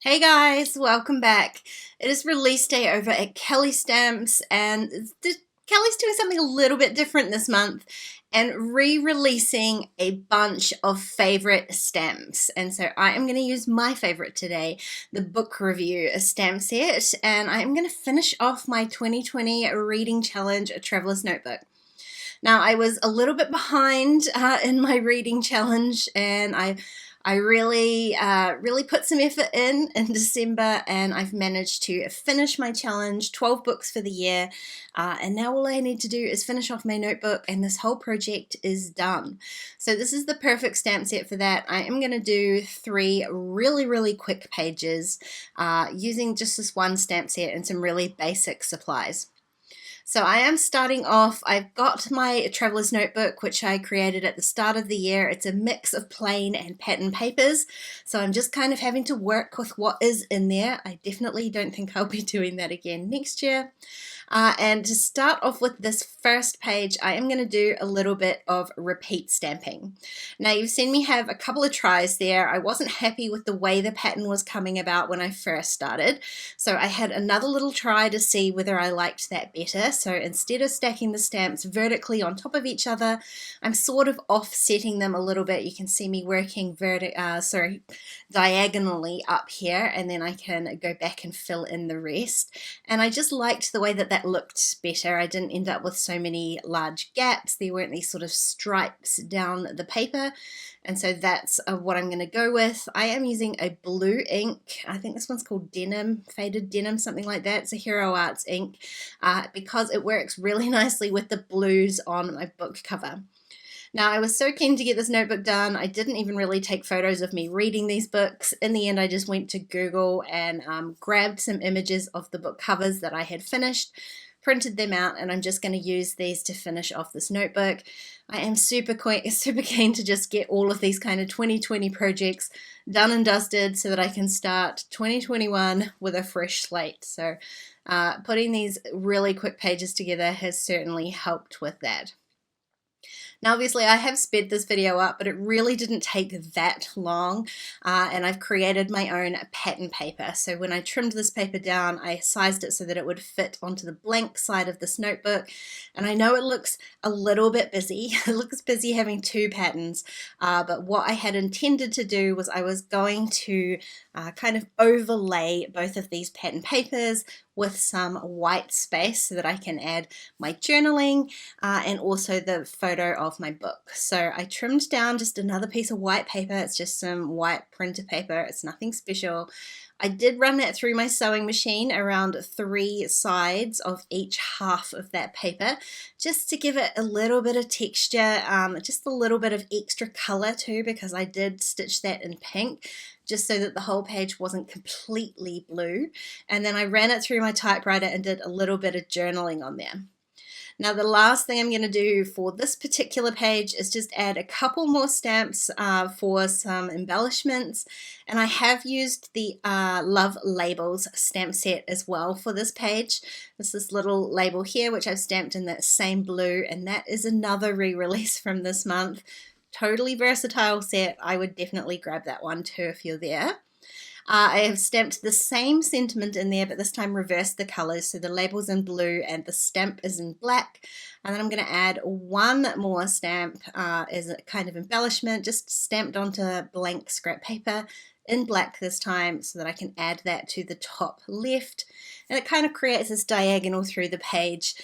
Hey guys, welcome back. It is release day over at Kellie Stamps, and Kellie's doing something a little bit different this month and re-releasing a bunch of favorite stamps. And so I am going to use my favorite today, the book review stamp set, and I am going to finish off my 2020 reading challenge, A Traveler's Notebook. Now, I was a little bit behind in my reading challenge, and I really put some effort in December, and I've managed to finish my challenge, 12 books for the year, and now all I need to do is finish off my notebook and this whole project is done. So this is the perfect stamp set for that. I am going to do 3 really quick pages using just this one stamp set and some really basic supplies. So I am starting off, I've got my Traveler's Notebook, which I created at the start of the year. It's a mix of plain and pattern papers. So I'm just kind of having to work with what is in there. I definitely don't think I'll be doing that again next year. And to start off with this first page, I am going to do a little bit of repeat stamping. Now you've seen me have a couple of tries there. I wasn't happy with the way the pattern was coming about when I first started. So I had another little try to see whether I liked that better. So instead of stacking the stamps vertically on top of each other, I'm sort of offsetting them a little bit. You can see me working diagonally up here, and then I can go back and fill in the rest. And I just liked the way that looked better. I didn't end up with so many large gaps. There weren't these sort of stripes down the paper, and so that's what I'm going to go with. I am using a blue ink. I think this one's called Denim, Faded Denim, something like that. It's a Hero Arts ink because it works really nicely with the blues on my book cover. Now, I was so keen to get this notebook done, I didn't even really take photos of me reading these books. In the end, I just went to Google and grabbed some images of the book covers that I had finished, printed them out, and I'm just going to use these to finish off this notebook. I am super keen to just get all of these kind of 2020 projects done and dusted so that I can start 2021 with a fresh slate. So putting these really quick pages together has certainly helped with that. Now obviously I have sped this video up, but it really didn't take that long, and I've created my own pattern paper. So when I trimmed this paper down, I sized it so that it would fit onto the blank side of this notebook, and I know it looks a little bit busy. It looks busy having 2 patterns, but what I had intended to do was I was going to kind of overlay both of these pattern papers with some white space so that I can add my journaling and also the photo of my book. So I trimmed down just another piece of white paper. It's just some white printer paper. It's nothing special. I did run that through my sewing machine around 3 sides of each half of that paper, just to give it a little bit of texture, just a little bit of extra color too, because I did stitch that in pink, just so that the whole page wasn't completely blue. And then I ran it through my typewriter and did a little bit of journaling on there. Now the last thing I'm going to do for this particular page is just add a couple more stamps for some embellishments, and I have used the Love Labels stamp set as well for this page. There's this little label here which I've stamped in that same blue, and that is another re-release from this month. Totally versatile set. I would definitely grab that one too if you're there. I have stamped the same sentiment in there, but this time reversed the colors. So the label's in blue and the stamp is in black. And then I'm going to add one more stamp as a kind of embellishment, just stamped onto blank scrap paper in black this time, so that I can add that to the top left. And it kind of creates this diagonal through the page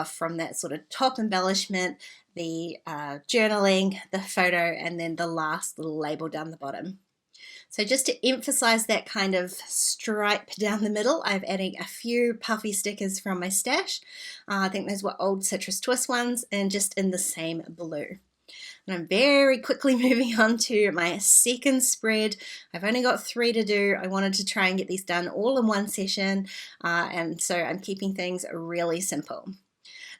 from that sort of top embellishment, the journaling, the photo, and then the last little label down the bottom. So just to emphasize that kind of stripe down the middle, I'm adding a few puffy stickers from my stash. I think those were old Citrus Twist ones, and just in the same blue. And I'm very quickly moving on to my second spread. I've only got 3 to do. I wanted to try and get these done all in one session, and so I'm keeping things really simple.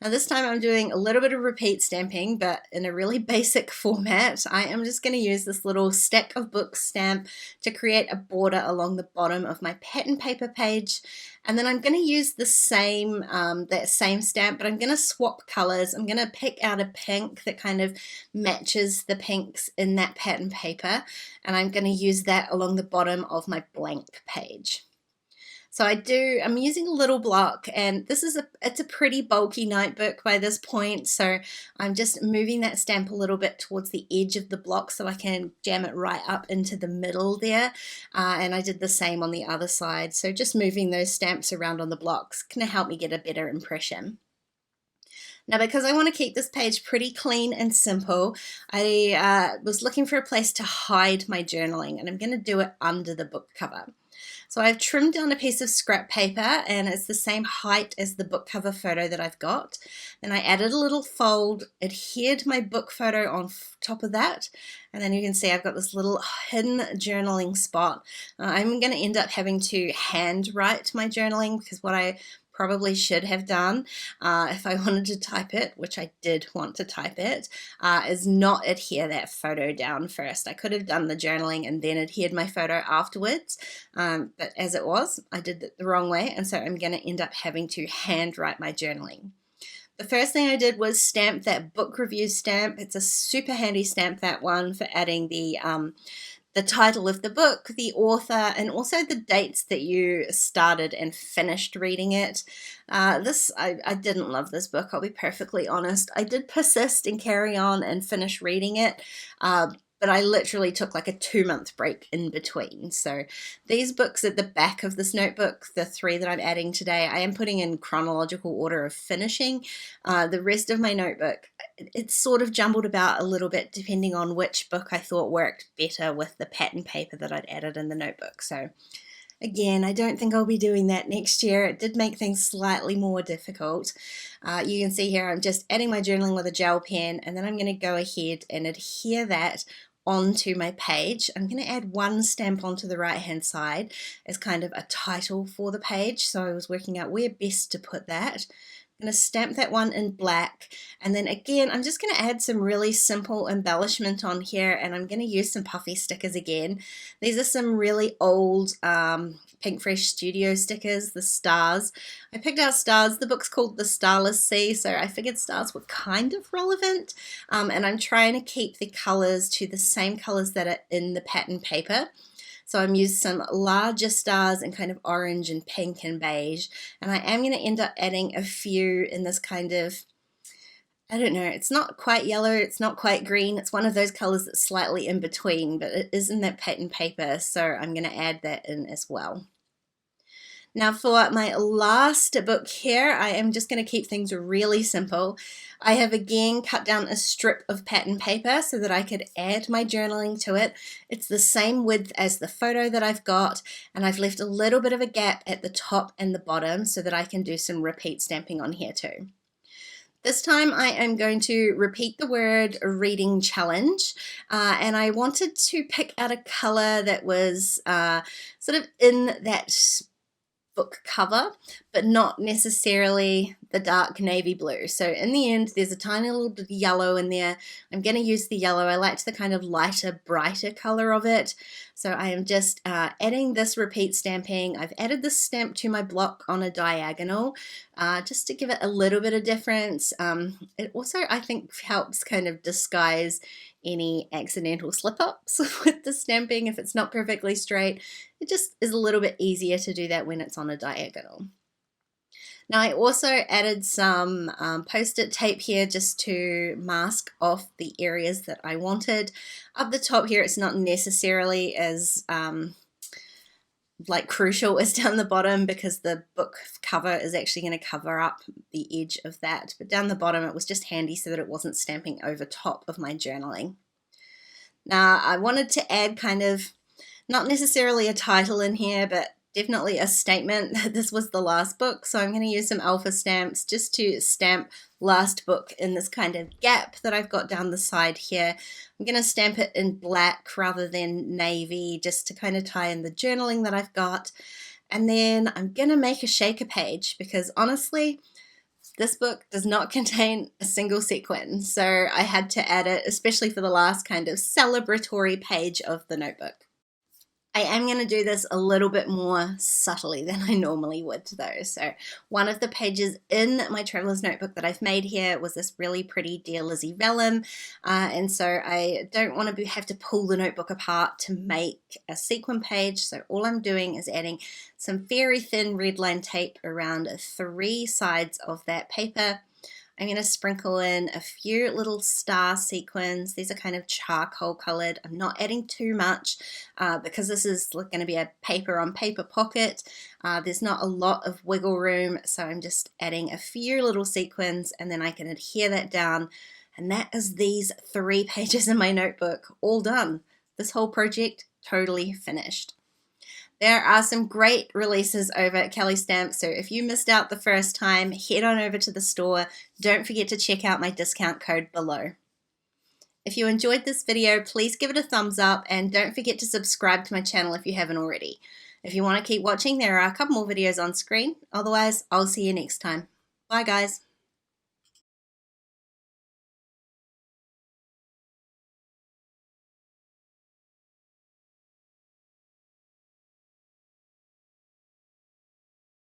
Now this time I'm doing a little bit of repeat stamping, but in a really basic format. I am just going to use this little stack of books stamp to create a border along the bottom of my pattern paper page. And then I'm going to use the same, that same stamp, but I'm going to swap colors. I'm going to pick out a pink that kind of matches the pinks in that pattern paper, and I'm going to use that along the bottom of my blank page. So I'm using a little block, and it's a pretty bulky notebook by this point, so I'm just moving that stamp a little bit towards the edge of the block so I can jam it right up into the middle there, and I did the same on the other side, so just moving those stamps around on the blocks can help me get a better impression. Now, because I want to keep this page pretty clean and simple, I was looking for a place to hide my journaling, and I'm going to do it under the book cover. So I've trimmed down a piece of scrap paper, and it's the same height as the book cover photo that I've got. Then I added a little fold, adhered my book photo on top of that, and then you can see I've got this little hidden journaling spot. I'm going to end up having to handwrite my journaling, because what I probably should have done if I wanted to type it, which I did want to type it, is not adhere that photo down first. I could have done the journaling and then adhered my photo afterwards, but as it was, I did it the wrong way, and so I'm going to end up having to handwrite my journaling. The first thing I did was stamp that book review stamp. It's a super handy stamp, that one, for adding the title of the book, the author, and also the dates that you started and finished reading it. I didn't love this book, I'll be perfectly honest. I did persist and carry on and finish reading it, but I literally took like a 2-month break in between. So these books at the back of this notebook, the 3 that I'm adding today, I am putting in chronological order of finishing. The rest of my notebook, it's sort of jumbled about a little bit depending on which book I thought worked better with the pattern paper that I'd added in the notebook. So again, I don't think I'll be doing that next year. It did make things slightly more difficult. You can see here I'm just adding my journaling with a gel pen, and then I'm going to go ahead and adhere that onto my page. I'm going to add one stamp onto the right hand side as kind of a title for the page, so I was working out where best to put that. I'm going to stamp that one in black, and then again I'm just going to add some really simple embellishment on here, and I'm going to use some puffy stickers again. These are some really old Pink Fresh Studio stickers, the stars. I picked out stars. The book's called The Starless Sea, so I figured stars were kind of relevant, and I'm trying to keep the colors to the same colors that are in the pattern paper. So I'm using some larger stars in kind of orange and pink and beige, and I am going to end up adding a few in this kind of, I don't know, it's not quite yellow, it's not quite green, it's one of those colors that's slightly in between, but it is in that pattern paper, so I'm going to add that in as well. Now for my last book here, I am just going to keep things really simple. I have again cut down a strip of pattern paper so that I could add my journaling to it. It's the same width as the photo that I've got, and I've left a little bit of a gap at the top and the bottom so that I can do some repeat stamping on here too. This time I am going to repeat the word reading challenge, and I wanted to pick out a color that was sort of in that book cover, but not necessarily the dark navy blue. So in the end, there's a tiny little bit of yellow in there. I'm going to use the yellow. I liked the kind of lighter, brighter color of it. So I am just adding this repeat stamping. I've added this stamp to my block on a diagonal just to give it a little bit of difference. It also, I think, helps kind of disguise any accidental slip-ups with the stamping if it's not perfectly straight. It just is a little bit easier to do that when it's on a diagonal. Now I also added some post-it tape here just to mask off the areas that I wanted. Up the top here it's not necessarily as like crucial as down the bottom because the book cover is actually going to cover up the edge of that, but down the bottom it was just handy so that it wasn't stamping over top of my journaling. Now I wanted to add kind of not necessarily a title in here, but definitely a statement that this was the last book, so I'm going to use some alpha stamps just to stamp last book in this kind of gap that I've got down the side here. I'm going to stamp it in black rather than navy just to kind of tie in the journaling that I've got, and then I'm going to make a shaker page because honestly This book does not contain a single sequin, so I had to add it, especially for the last kind of celebratory page of the notebook. I am going to do this a little bit more subtly than I normally would though. So one of the pages in my traveler's notebook that I've made here was this really pretty Dear Lizzie vellum. And so I don't want to have to pull the notebook apart to make a sequin page. So all I'm doing is adding some very thin red line tape around 3 sides of that paper. I'm going to sprinkle in a few little star sequins. These are kind of charcoal colored. I'm not adding too much because this is going to be a paper on paper pocket. There's not a lot of wiggle room, so I'm just adding a few little sequins and then I can adhere that down. And that is these 3 pages in my notebook all done. This whole project totally finished. There are some great releases over at Kellie Stamps, so if you missed out the first time, head on over to the store. Don't forget to check out my discount code below. If you enjoyed this video, please give it a thumbs up and don't forget to subscribe to my channel if you haven't already. If you want to keep watching, there are a couple more videos on screen. Otherwise, I'll see you next time. Bye guys.